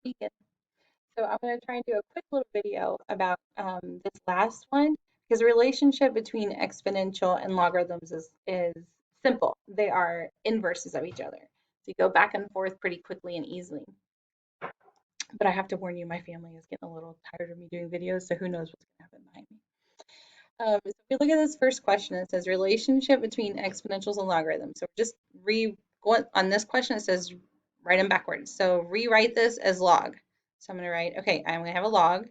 Vegan. So I'm going to try and do a quick little video about this last one because the relationship between exponential and logarithms is simple. They are inverses of each other. So you go back and forth pretty quickly and easily. But I have to warn you, my family is getting a little tired of me doing videos, so who knows what's going to happen behind me. So if you look at this first question, it says relationship between exponentials and logarithms. So just going on this question, it says write them backwards. So rewrite this as log. So I'm going to write, okay, I'm going to have a log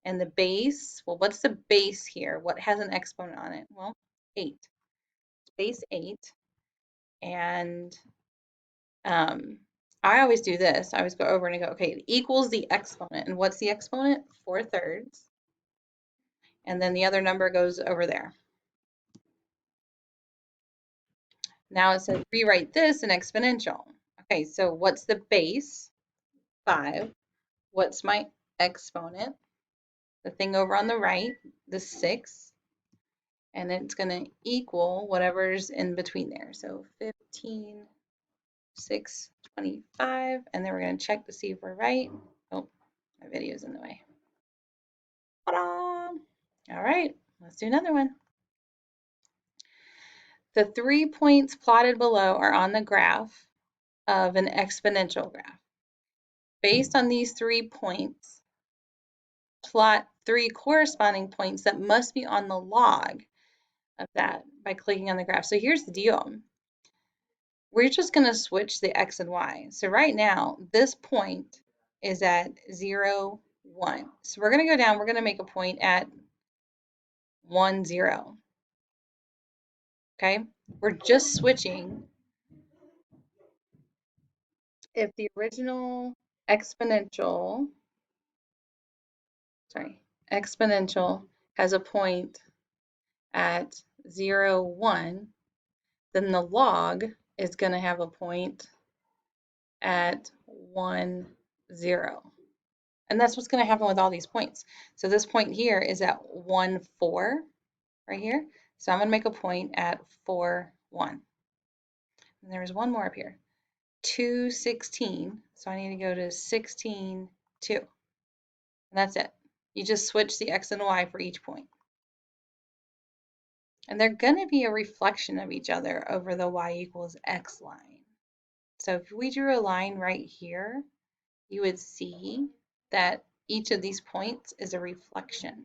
and the base. Well, what's the base here? What has an exponent on it? Well, 8. It's base 8. And I always do this. I always go over and I go, okay, it equals the exponent. And what's the exponent? 4/3. And then the other number goes over there. Now it says rewrite this in exponential. Okay, so what's the base? 5. What's my exponent? The thing over on the right, the 6. And it's going to equal whatever's in between there. So 15, 6, 25. And then we're going to check to see if we're right. Oh, my video's in the way. Ta-da! All right, let's do another one. The 3 points plotted below are on the graph of an exponential graph. Based on these 3 points, plot 3 corresponding points that must be on the log of that by clicking on the graph. So here's the deal. We're just going to switch the x and y. So right now, this point is at 0, 1. So we're going to go down. We're going to make a point at 1, 0. Okay? We're just switching. If the original exponential has a point at 0, 1, then the log is going to have a point at 1, 0. And that's what's going to happen with all these points. So this point here is at 1, 4 right here. So I'm going to make a point at 4, 1. And there's one more up here. 2, 16. So I need to go to 16, 2. And that's it. You just switch the x and y for each point. And they're going to be a reflection of each other over the y equals x line. So if we drew a line right here, you would see that each of these points is a reflection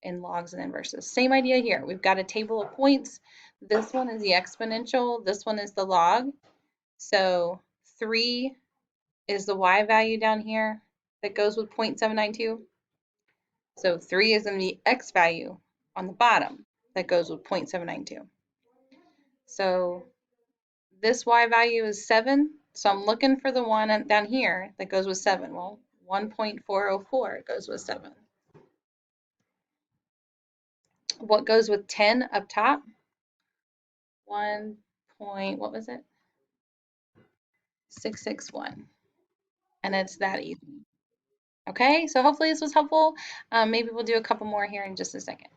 in logs and inverses. Same idea here. We've got a table of points. This one is the exponential. This one is the log. So 3 is the y value down here that goes with 0.792. So 3 is in the x value on the bottom that goes with 0.792. So this y value is 7. So I'm looking for the one down here that goes with 7. Well, 1.404 goes with 7. What goes with 10 up top? 1 point, what was it? 661. And it's that easy. Okay, so hopefully this was helpful. Maybe we'll do a couple more here in just a second.